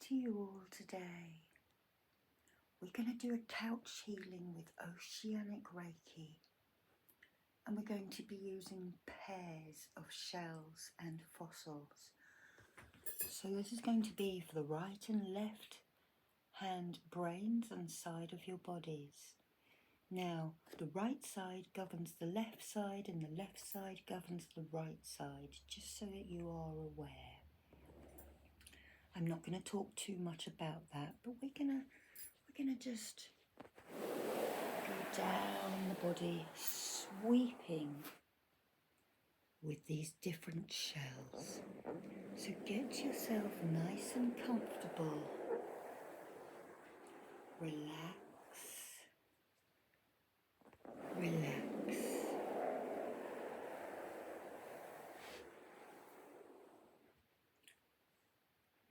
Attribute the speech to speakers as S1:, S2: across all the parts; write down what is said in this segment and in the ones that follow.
S1: to you all today. We're going to do a couch healing with Oceanic Reiki, and we're going to be using pairs of shells and fossils. So this is going to be for the right and left hand brains and side of your bodies. Now, the right side governs the left side and the left side governs the right side, just so that you are aware. I'm not going to talk too much about that, but we're gonna just go down the body, sweeping with these different shells. So get yourself nice and comfortable. Relax. Relax.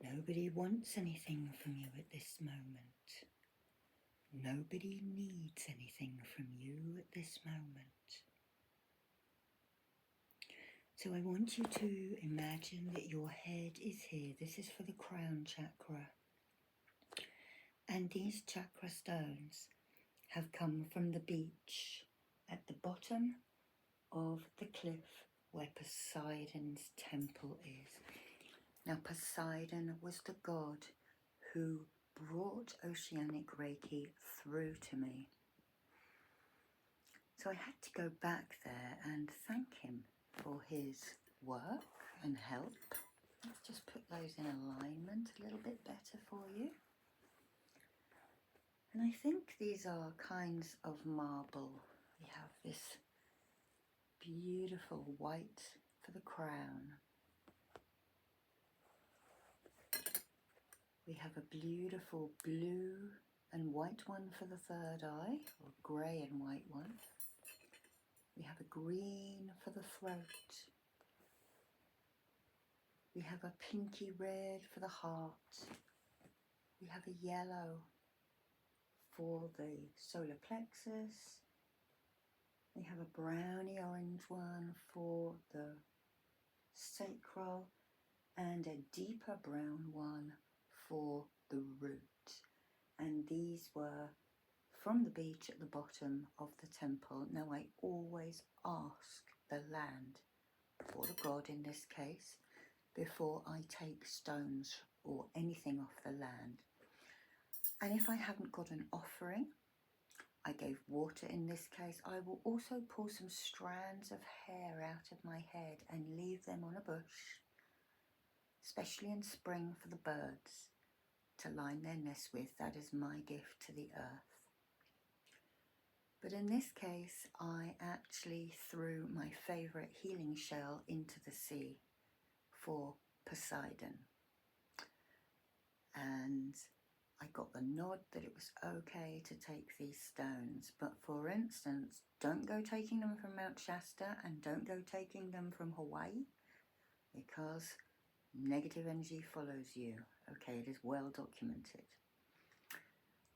S1: Nobody wants anything from you at this moment. Nobody needs anything from you at this moment. So I want you to imagine that your head is here. This is for the crown chakra. And these chakra stones have come from the beach at the bottom of the cliff where Poseidon's temple is. Now, Poseidon was the god who brought Oceanic Reiki through to me. So I had to go back there and thank him for his work and help. Let's just put those in alignment a little bit better for you. And I think these are kinds of marble. We have this beautiful white for the crown. We have a beautiful blue and white one for the third eye, or grey and white one. We have a green for the throat. We have a pinky red for the heart. We have a yellow for the solar plexus. We have a browny orange one for the sacral, and a deeper brown one for the root. And these were from the beach at the bottom of the temple. Now I always ask the land, or the god in this case, before I take stones or anything off the land. And if I haven't got an offering, I gave water in this case. I will also pull some strands of hair out of my head and leave them on a bush, especially in spring for the birds to line their nests with. That is my gift to the earth. But in this case, I actually threw my favourite healing shell into the sea for Poseidon. And I got the nod that it was okay to take these stones. But for instance, don't go taking them from Mount Shasta and don't go taking them from Hawaii, because negative energy follows you. Okay, it is well documented.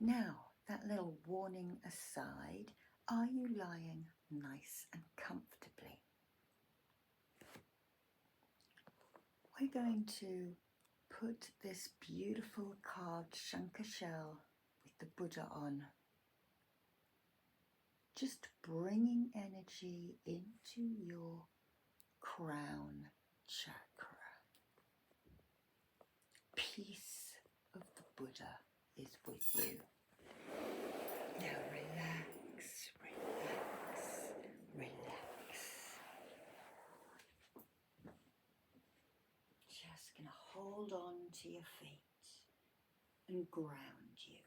S1: Now, that little warning aside, are you lying nice and comfortably? We're going to put this beautiful carved Shankar shell with the Buddha on, just bringing energy into your crown chakra. Peace of the Buddha is with you. Now relax, relax, relax. Just gonna hold on to your feet and ground you.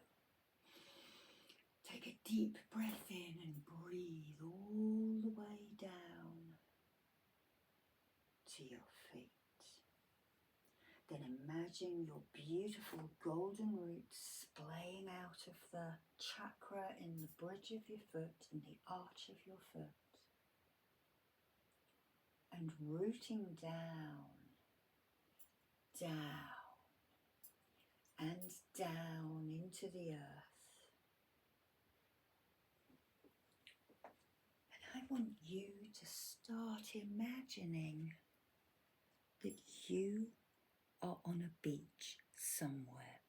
S1: Take a deep breath in and breathe all the way down to your feet. Then imagine your beautiful golden roots splaying out of the chakra in the bridge of your foot and the arch of your foot, and rooting down, down, and down into the earth. And I want you to start imagining that you are on a beach somewhere.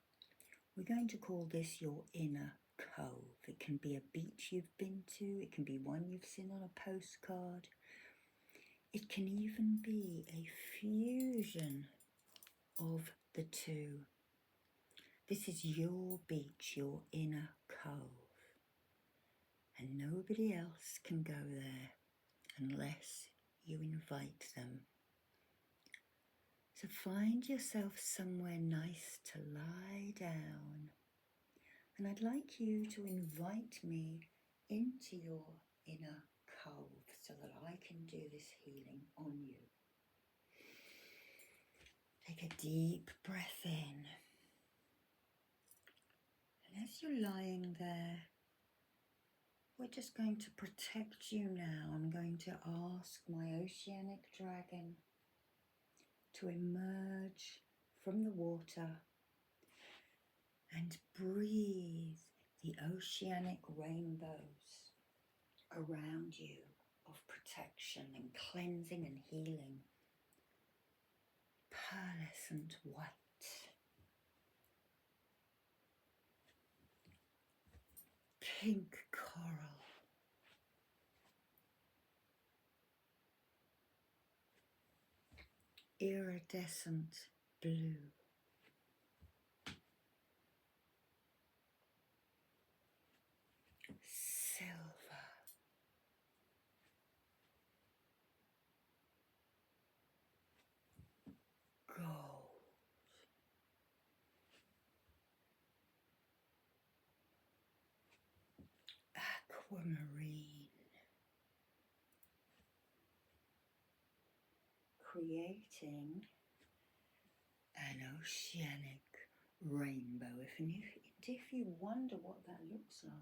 S1: We're going to call this your inner cove. It can be a beach you've been to, it can be one you've seen on a postcard. It can even be a fusion of the two. This is your beach, your inner cove. And nobody else can go there unless you invite them. So find yourself somewhere nice to lie down. And I'd like you to invite me into your inner cove so that I can do this healing on you. Take a deep breath in. And as you're lying there, we're just going to protect you now. I'm going to ask my oceanic dragon to emerge from the water and breathe the oceanic rainbows around you of protection and cleansing and healing. Pearlescent white. Pink coral. Iridescent blue. Silver. Gold. Aquamarine. Creating an oceanic rainbow. If you wonder what that looks like,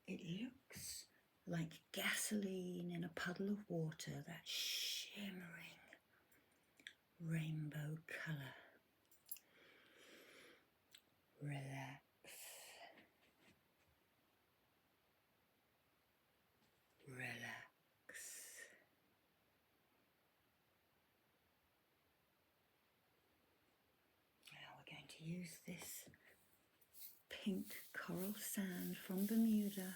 S1: it looks like gasoline in a puddle of water, that shimmering rainbow colour. Relax. Relax. Now we're going to use this pink coral sand from Bermuda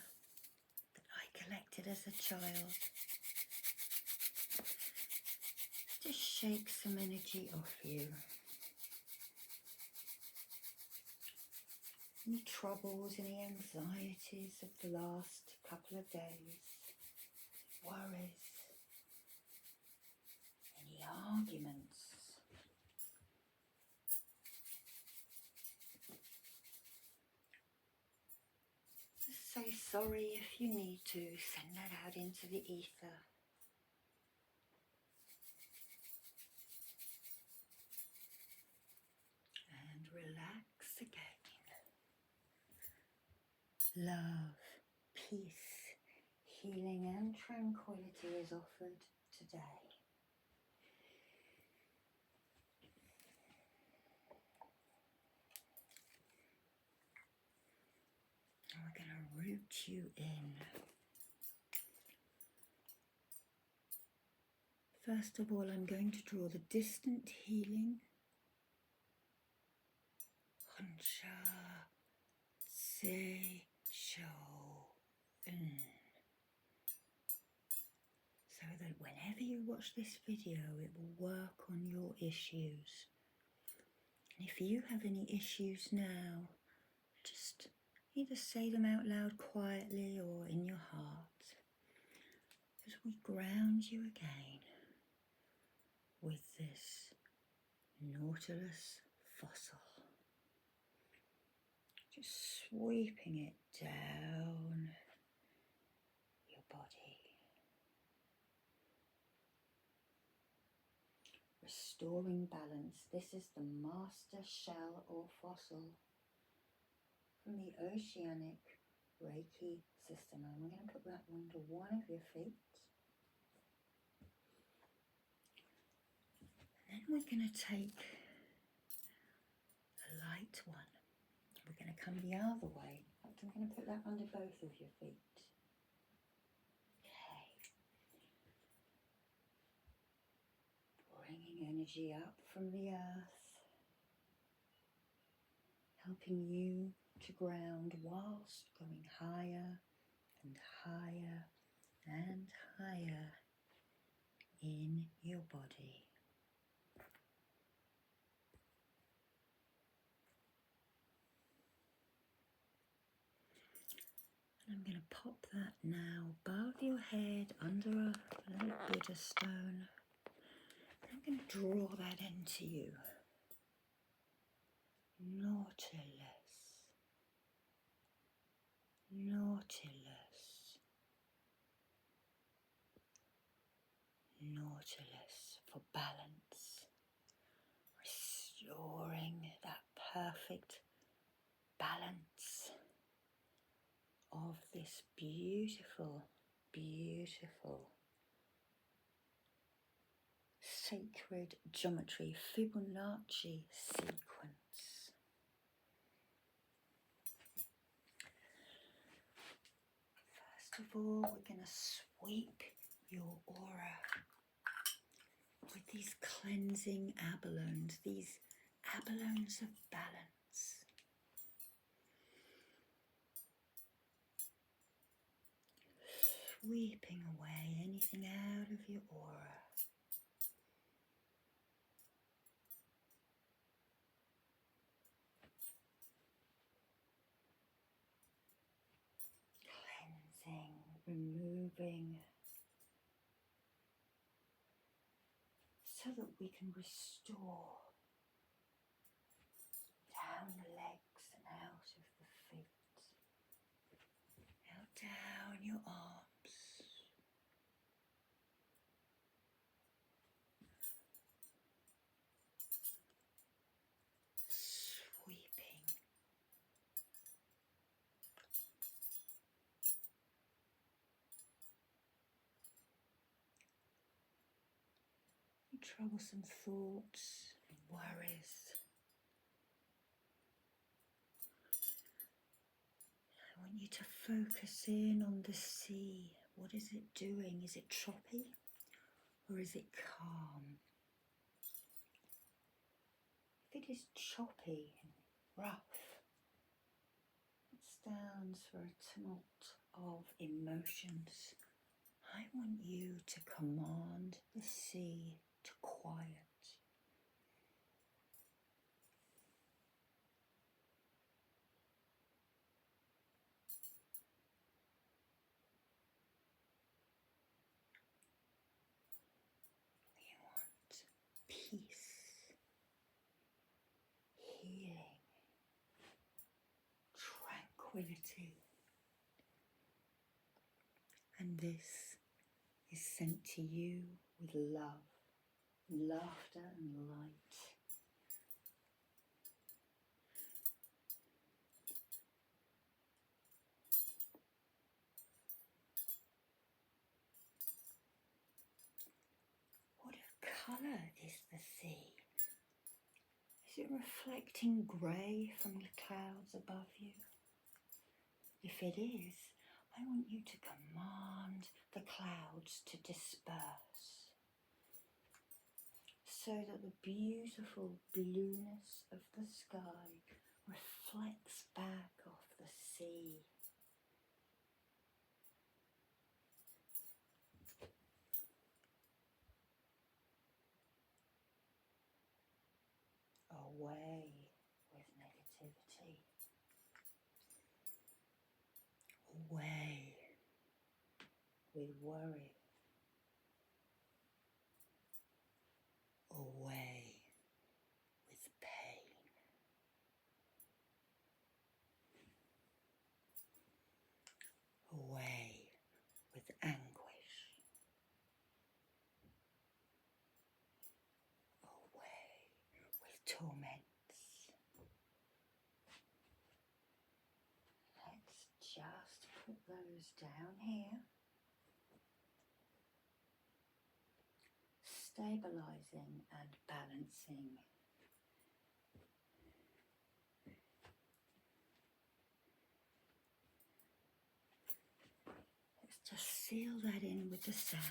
S1: that I collected as a child to shake some energy off you. Any troubles, any anxieties of the last couple of days, worries, any arguments. Just say sorry if you need to, send that out into the ether. And relax again. Love, peace, healing and tranquility is offered today. And we're going to root you in. First of all, I'm going to draw the distant healing. Honsha Se Shou En. So that whenever you watch this video, it will work on your issues. And if you have any issues now, just either say them out loud quietly or in your heart as we ground you again with this Nautilus fossil. Just sweeping it down your body. Restoring balance. This is the master shell or fossil from the Oceanic Reiki system. And we're going to put that under one of your feet. And then we're going to take the light one. We're going to come the other way. In fact, I'm going to put that under both of your feet. Okay. Bringing energy up from the earth. helping you to ground whilst going higher and higher and higher in your body. And I'm going to pop that now above your head under a little Buddha stone. I'm going to draw that into you. Nautilus, Nautilus, Nautilus for balance, restoring that perfect balance of this beautiful, beautiful sacred geometry Fibonacci sequence. First of all, we're going to sweep your aura with these cleansing abalones, these abalones of balance. Sweeping away anything out of your aura. Cleansing, removing, so that we can restore down the legs and out of the feet, now down your arms, sweeping, troublesome thoughts, worries. I want you to focus in on the sea. What is it doing? Is it choppy or is it calm? If it is choppy and rough, it stands for a tumult of emotions. I want you to command the sea to quiet. We want peace, healing, tranquility. And this is sent to you with love, laughter and light. What colour is the sea? Is it reflecting grey from the clouds above you? If it is, I want you to command the clouds to disperse so that the beautiful blueness of the sky reflects back off the sea. Away with negativity. Away with worry. Away with pain. Away with anguish. Away with torments. Let's just put those down here. Stabilizing and balancing. Let's just seal that in with the sand.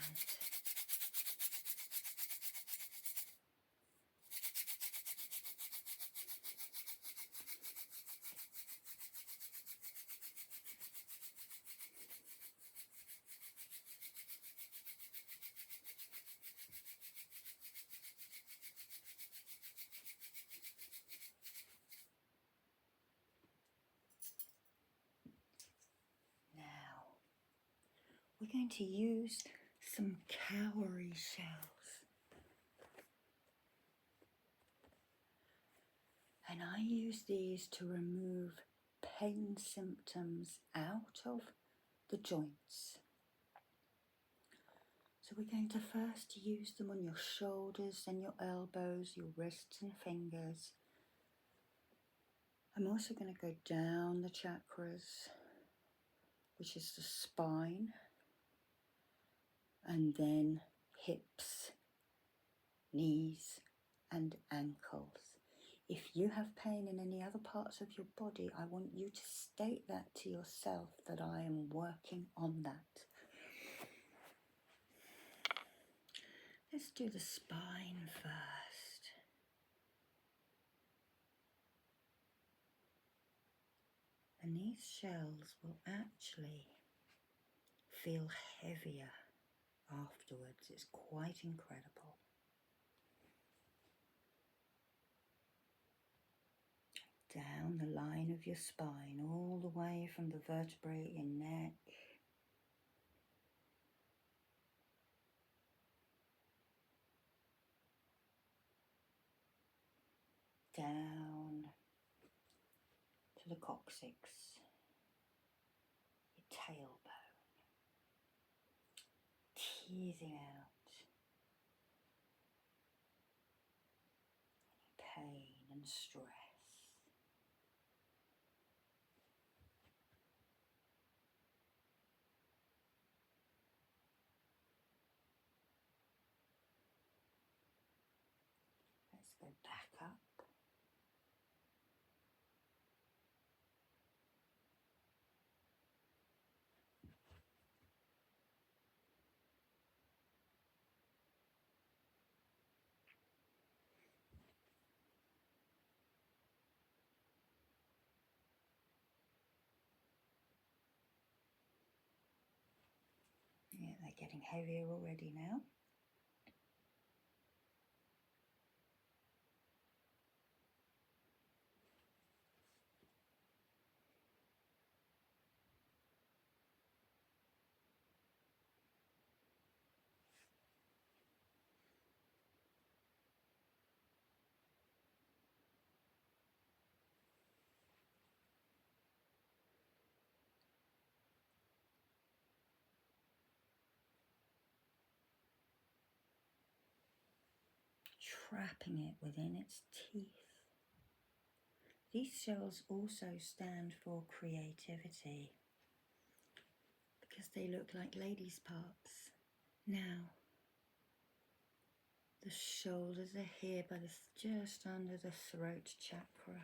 S1: we're going to use some cowrie shells. And I use these to remove pain symptoms out of the joints. So we're going to first use them on your shoulders, then your elbows, your wrists and fingers. I'm also going to go down the chakras, which is the spine, and then hips, knees and ankles. If you have pain in any other parts of your body, I want you to state that to yourself, that I am working on that. Let's do the spine first. And these shells will actually feel heavier afterwards. It's quite incredible. Down the line of your spine, all the way from the vertebrae at your neck, down to the coccyx, your tailbone, teasing out any pain and stress. Let's go back up. Yeah, they're getting heavier already now. Trapping it within its teeth. These shells also stand for creativity because they look like ladies' parts. Now, the shoulders are here by just under the throat chakra.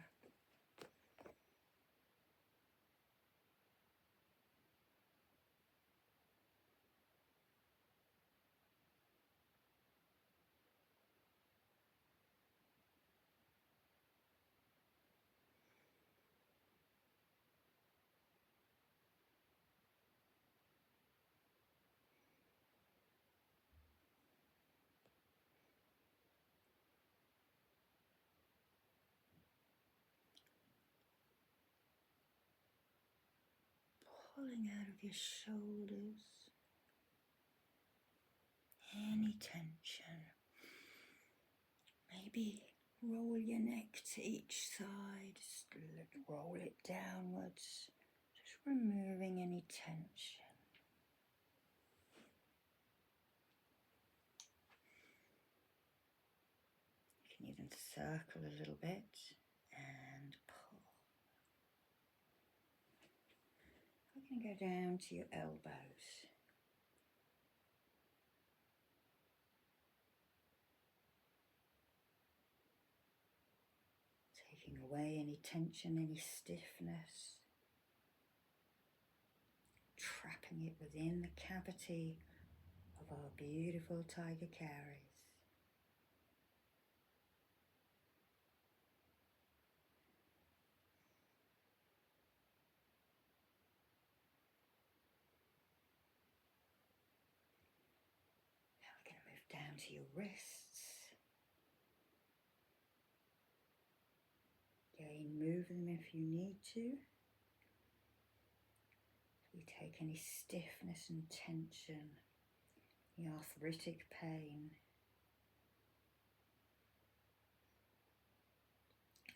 S1: Pulling out of your shoulders any tension. Maybe roll your neck to each side, just roll it downwards, just removing any tension. You can even circle a little bit and pull. We're going to go down to your elbows. Taking away any tension, any stiffness. Trapping it within the cavity of our beautiful tiger caries. Now we're going to move down to your wrists. Again, move them if you need to. We take any stiffness and tension, the arthritic pain,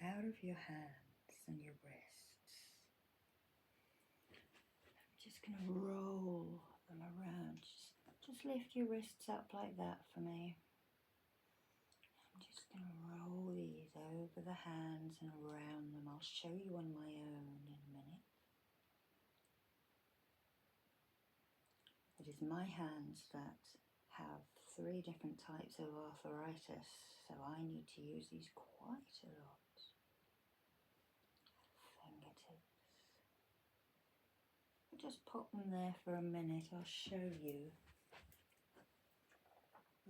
S1: out of your hands and your wrists. I'm just going to roll them around. Just lift your wrists up like that for me. I'm just going to roll these over the hands and around them. I'll show you on my own in a minute. It is my hands that have 3 different types of arthritis, so I need to use these quite a lot. Fingertips. I'll just pop them there for a minute. I'll show you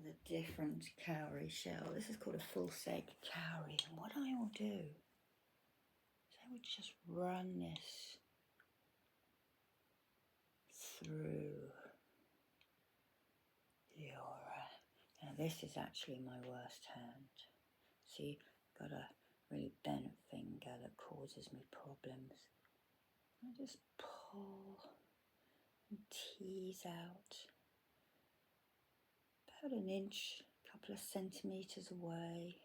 S1: the different cowrie shell. This is called a false egg cowrie, and what I will do is I will just run this through the aura. Now this is actually my worst hand. See, got a really bent finger that causes me problems. I just pull and tease out about an inch, a couple of centimetres away.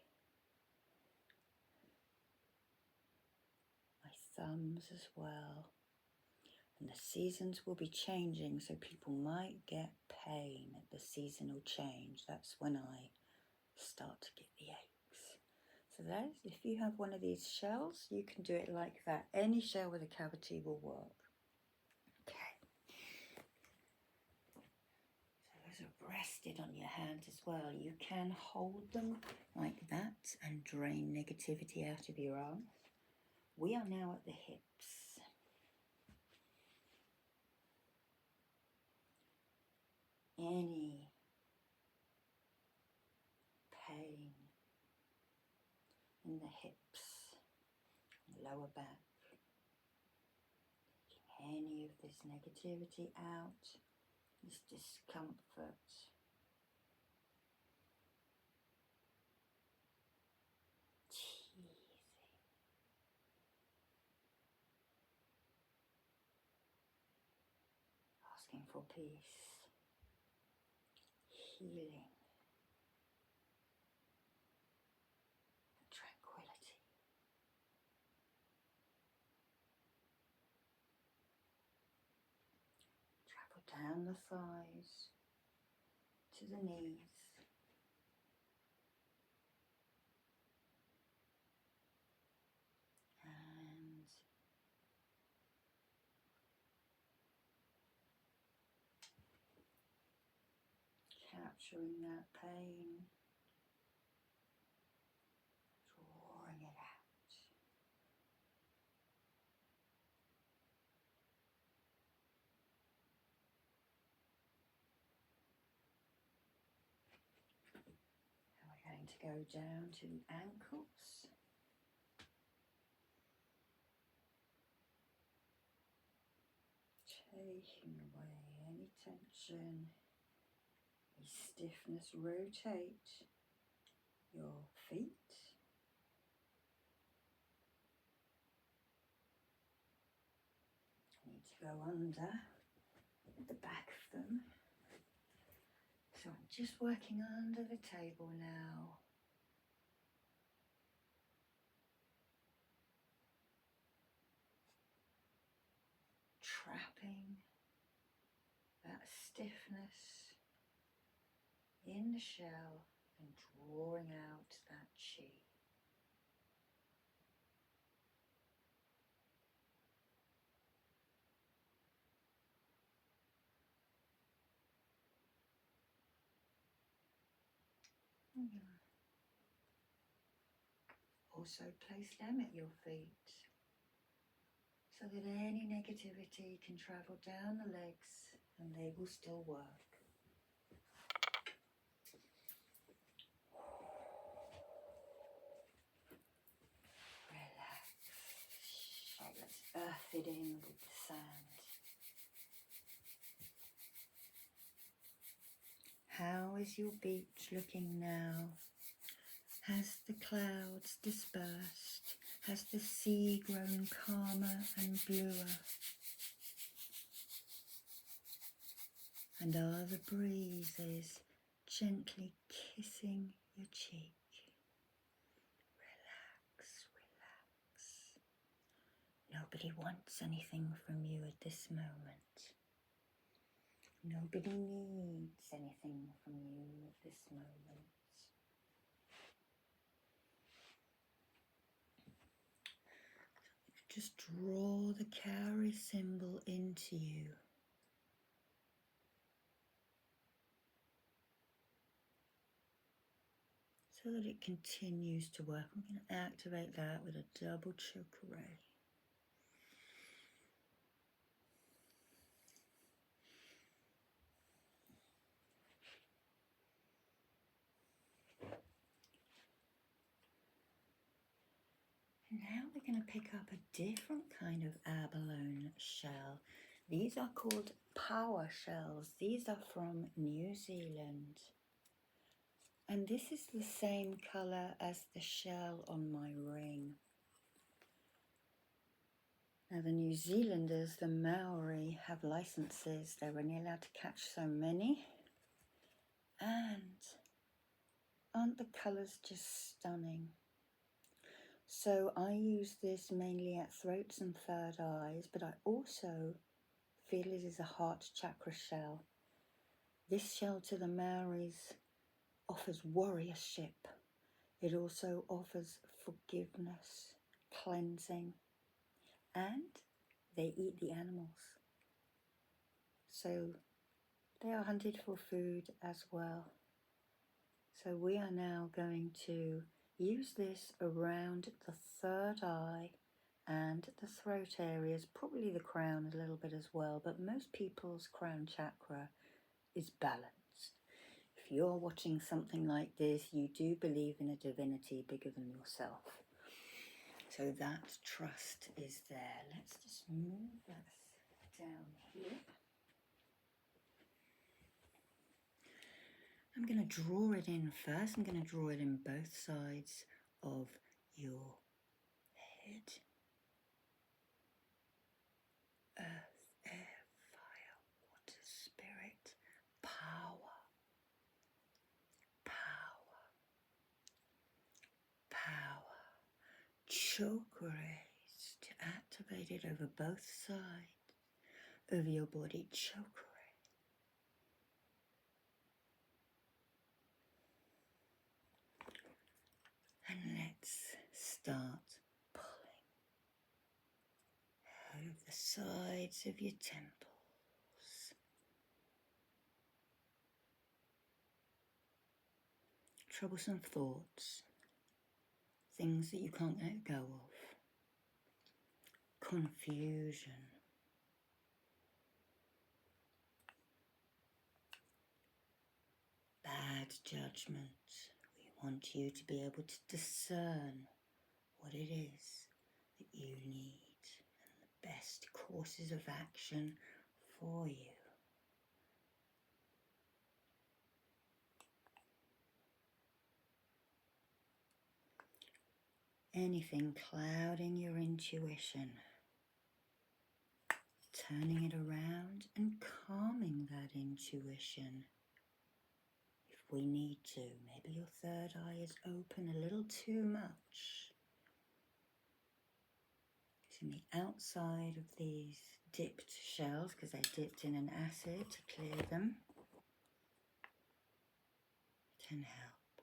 S1: My thumbs as well. And the seasons will be changing, so people might get pain at the seasonal change. That's when I start to get the aches. So that is, if you have one of these shells, you can do it like that. Any shell with a cavity will work. Okay. So those are rested on your hands as well. You can hold them like that and drain negativity out of your arms. We are now at the hips. Any pain in the hips, lower back, taking any of this negativity out, this discomfort. Teasing. Asking for peace, healing, tranquility. Travel down the thighs to the knees. And capturing that pain, drawing it out. And we're going to go down to the ankles. Taking away any tension, any stiffness. Rotate your feet. You need to go under the back of them. So I'm just working under the table now. Trapping that stiffness in the shell and drawing out that chi. Also place them at your feet so that any negativity can travel down the legs and they will still work. Relax. Let's earth it in with the sand. How is your beach looking now? Has the clouds dispersed? Has the sea grown calmer and bluer? And are the breezes gently kissing your cheek? Relax, relax. Nobody wants anything from you at this moment. Nobody needs anything from you at this moment. Just draw the cowrie symbol into you. So that it continues to work. I'm going to activate that with a double chakra. Now we're going to pick up a different kind of abalone shell. These are called power shells. These are from New Zealand. And this is the same colour as the shell on my ring. Now the New Zealanders, the Maori, have licenses. They're only allowed to catch so many. And aren't the colours just stunning? So I use this mainly at throats and third eyes, but I also feel it is a heart chakra shell. This shell to the Maoris offers warriorship. It also offers forgiveness, cleansing, and they eat the animals. So they are hunted for food as well. So we are now going to use this around the third eye and the throat areas, probably the crown a little bit as well, but most people's crown chakra is balanced. If you're watching something like this, you do believe in a divinity bigger than yourself. So that trust is there. Let's just move that down here. I'm going to draw it in first. I'm going to draw it in both sides of your head. Earth, air, fire, water, spirit, power, power, power. Chakras to activate it over both sides of your body. Chakra. And let's start pulling out of the sides of your temples. Troublesome thoughts, things that you can't let go of, confusion, bad judgment. We want you to be able to discern what it is that you need and the best courses of action for you. Anything clouding your intuition, turning it around and calming that intuition. If we need to, maybe your third eye is open a little too much. It's in the outside of these dipped shells because they're dipped in an acid to clear them. Can help.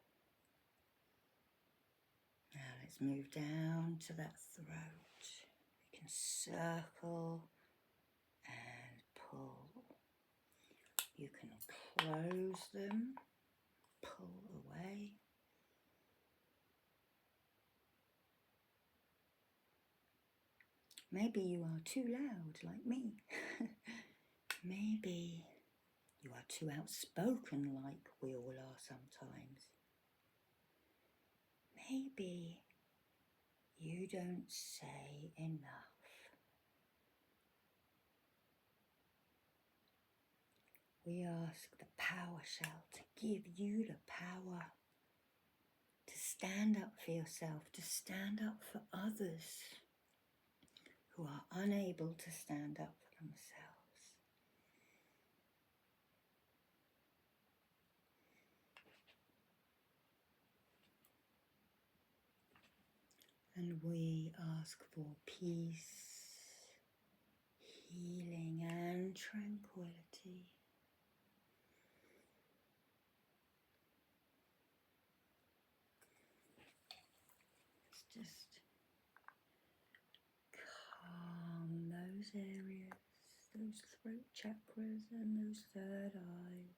S1: Now let's move down to that throat. We can circle and pull. You can close them, pull away. Maybe you are too loud like me. Maybe you are too outspoken like we all are sometimes. Maybe you don't say enough. We ask the power shell to give you the power to stand up for yourself, to stand up for others who are unable to stand up for themselves. And we ask for peace, healing and tranquility. Let's just calm those areas, those throat chakras and those third eyes.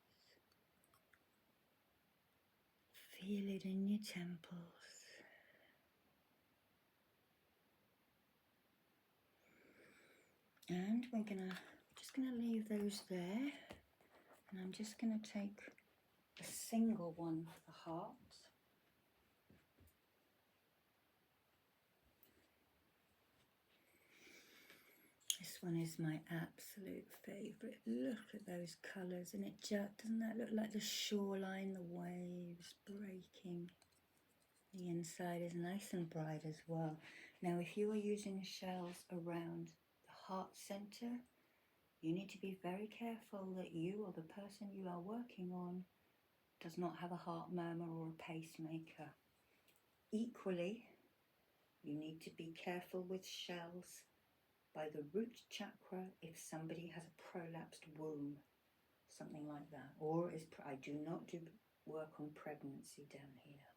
S1: Feel it in your temples. And we're just gonna leave those there. And I'm just gonna take a single one for the heart. This one is my absolute favourite. Look at those colours, and it just, doesn't that look like the shoreline, the waves breaking? The inside is nice and bright as well. Now, if you are using shells around the heart centre, you need to be very careful that you or the person you are working on does not have a heart murmur or a pacemaker. Equally, you need to be careful with shells by the root chakra if somebody has a prolapsed womb, something like that. Or I do not do work on pregnancy down here.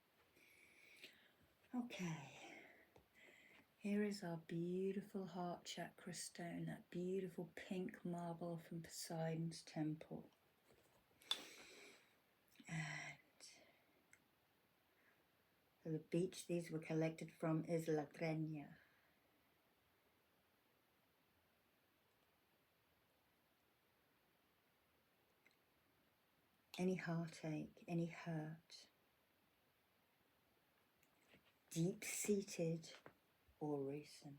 S1: Okay, here is our beautiful heart chakra stone, that beautiful pink marble from Poseidon's temple. And the beach these were collected from is La Greña. Any heartache, any hurt, deep-seated or recent.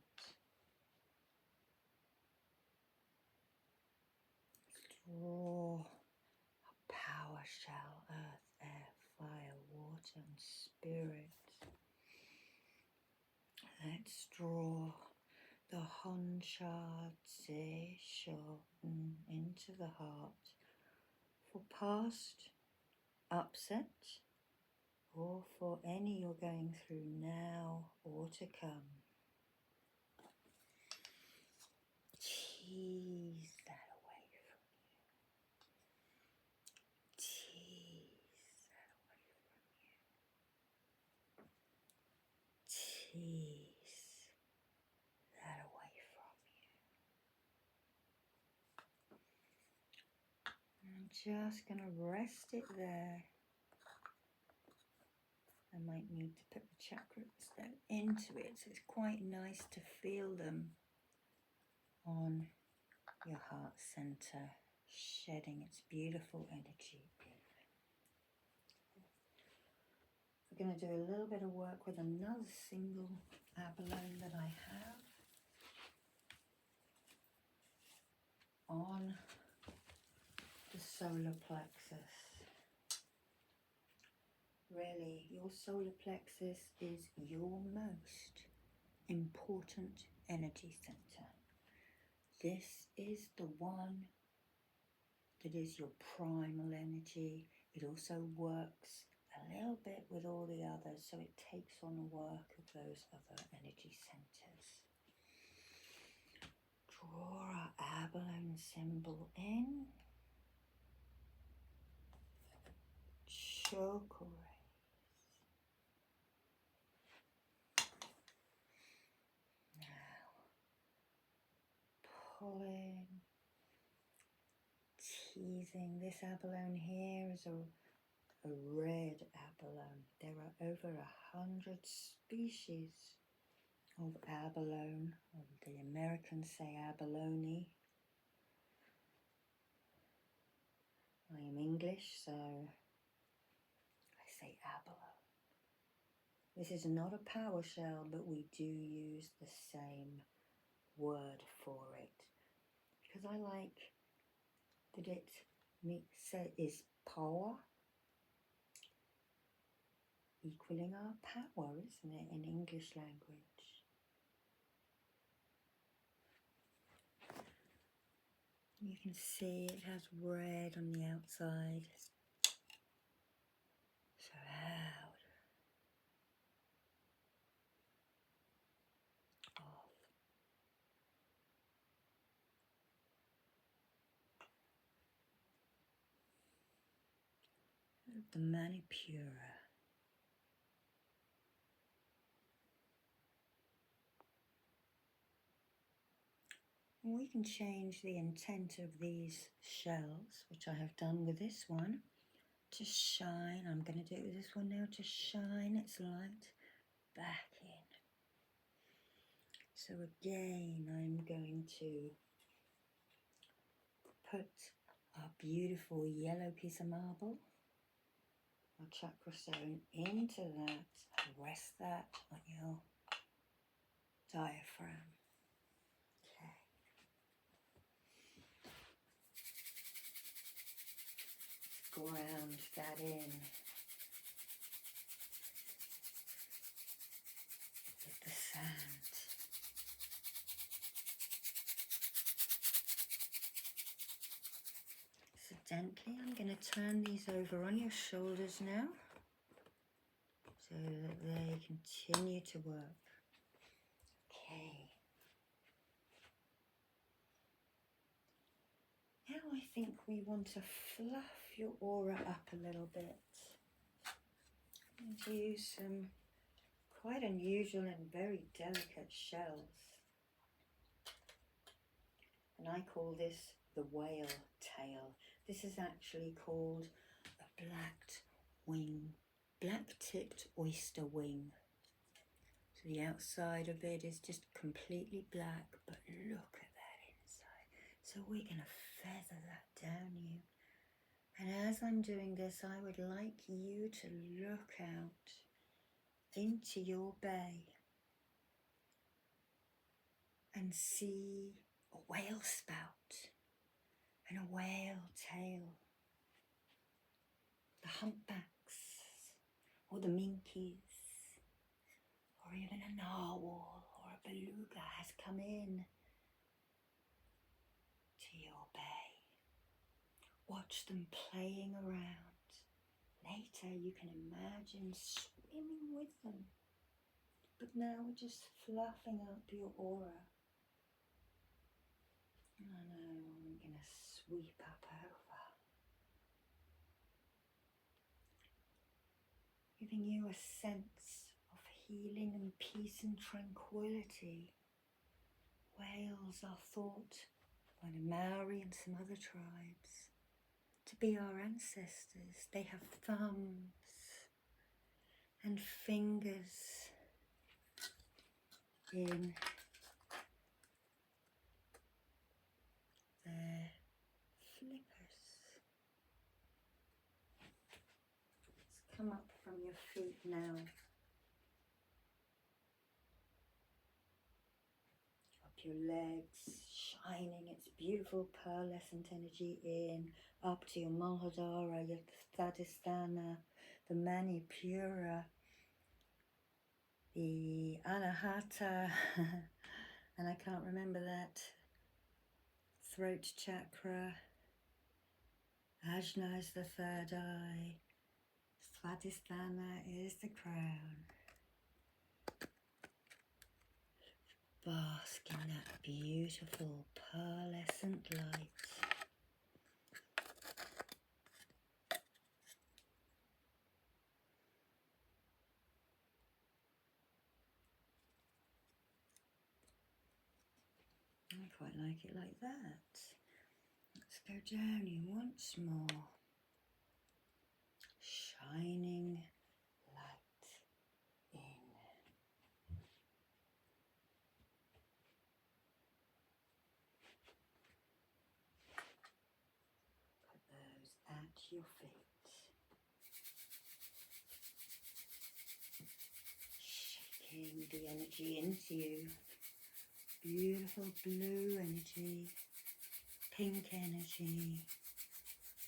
S1: Draw a power shell, earth, air, fire, water and spirit. Let's draw the Honsha Tse Shoten into the heart for past upset or for any you're going through now or to come. Tease that away from you. Tease that away from you. Tease that away from you. I'm just going to rest it there. I might need to put the chakras down into it, so it's quite nice to feel them on your heart center, shedding its beautiful energy. We're going to do a little bit of work with another single abalone that I have on the solar plexus. Really, your solar plexus is your most important energy center. This is the one that is your primal energy. It also works a little bit with all the others, so it takes on the work of those other energy centers. Draw our abalone symbol in. Chakra. Pulling, teasing. This abalone here is a red abalone. There are over 100 species of abalone. The Americans say abalone. I am English, so I say abalone. This is not a power shell, but we do use the same word for it, because I like that it is power equaling our power, isn't it, in English language? You can see it has red on the outside. So out. the Manipura. We can change the intent of these shells, which I have done with this one, to shine. I'm going to do it with this one now, to shine its light back in. So again, I'm going to put our beautiful yellow piece of marble, our chakra stone, into that. Rest that on your diaphragm. Okay. Ground that in with the sand. So gently, I'm going to turn these over on your shoulders now, so that they continue to work. Okay. Now I think we want to fluff your aura up a little bit. I'm going to use some quite unusual and very delicate shells. And I call this the whale tail. This is actually called a black-tipped oyster wing. So the outside of it is just completely black, but look at that inside. So we're going to feather that down you. And as I'm doing this, I would like you to look out into your bay and see a whale spout and a whale tail, the humpbacks or the minkies, or even a narwhal or a beluga has come in to your bay. Watch them playing around. Later you can imagine swimming with them. But now we're just fluffing up your aura. And I'm going to sweep up over, giving you a sense of healing and peace and tranquility. Whales are thought by the Maori and some other tribes to be our ancestors. They have thumbs and fingers in their flippers. Let's come up from your feet now. Up your legs, shining its beautiful pearlescent energy in, up to your Muladhara, your Svadhisthana, the Manipura, the Anahata, and I can't remember that, throat chakra. Ajna is the third eye. Svadhisthana is the crown. Bask in that beautiful pearlescent light. I quite like it like that. Let's go down in once more. Shining light in. Put those at your feet. Shaking the energy into you. Beautiful blue energy, pink energy,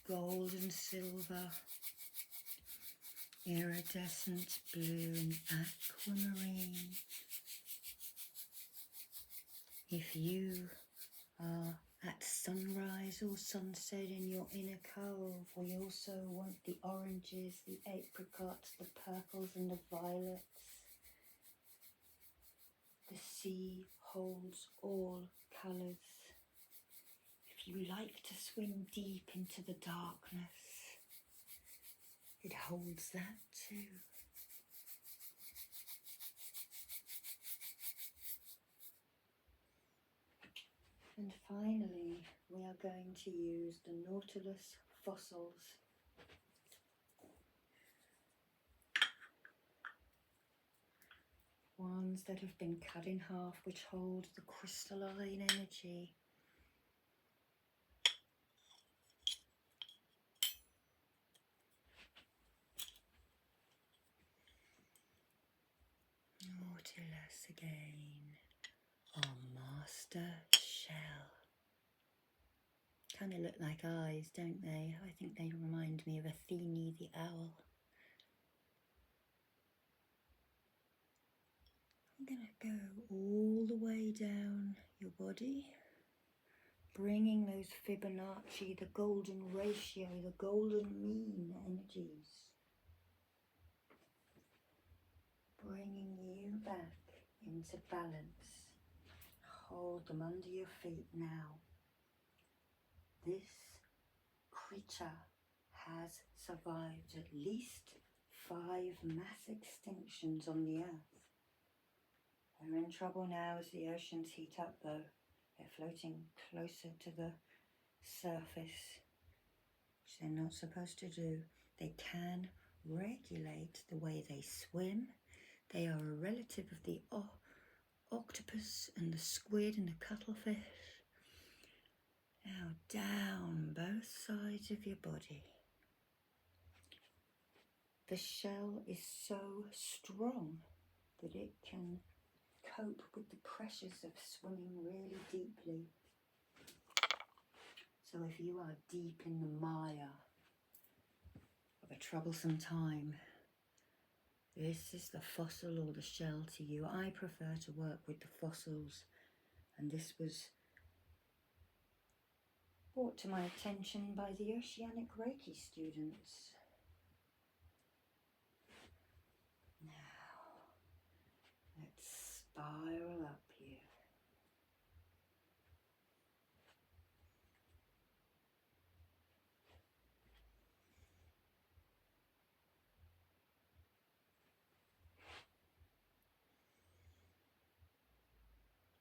S1: gold and silver, iridescent blue and aquamarine. If you are at sunrise or sunset in your inner cove, we also want the oranges, the apricots, the purples and the violets. The sea holds all colours. If you like to swim deep into the darkness, it holds that too. And finally, we are going to use the Nautilus fossils. Ones that have been cut in half, which hold the crystalline energy. Nautilus again. Our master shell. Kind of look like eyes, don't they? I think they remind me of Athene the owl. I'm going to go all the way down your body, bringing those Fibonacci, the golden ratio, the golden mean energies. Bringing you back into balance. Hold them under your feet now. This creature has survived at least 5 mass extinctions on the earth. They're in trouble now as the oceans heat up though. They're floating closer to the surface, which they're not supposed to do. They can regulate the way they swim. They are a relative of the octopus and the squid and the cuttlefish. Now down both sides of your body. The shell is so strong that it can cope with the pressures of swimming really deeply. So if you are deep in the mire of a troublesome time, this is the fossil or the shell to you. I prefer to work with the fossils, and this was brought to my attention by the Oceanic Reiki students. Now, let's spiral up here.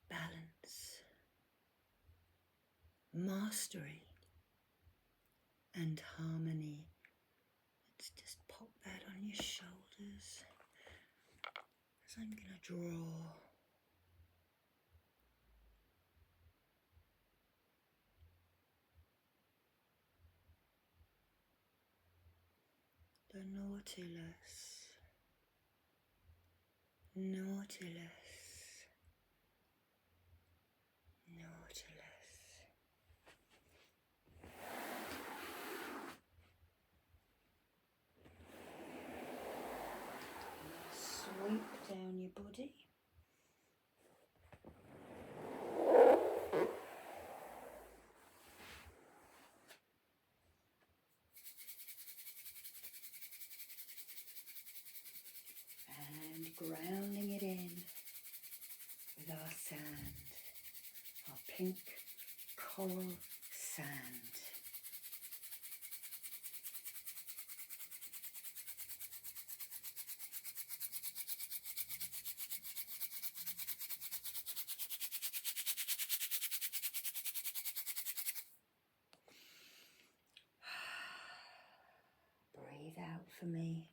S1: Balance, mastery, and harmony. Let's just pop that on your shoulders as I'm going to draw the Nautilus, Nautilus, Nautilus. Sweep down your body. And grounding it in with our sand, our pink coral sand. Breathe out for me.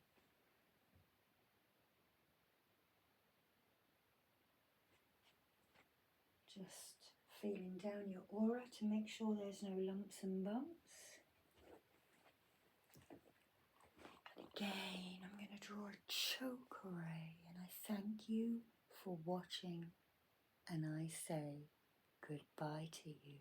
S1: Just feeling down your aura to make sure there's no lumps and bumps. Again, I'm going to draw a choke ray, and I thank you for watching, and I say goodbye to you.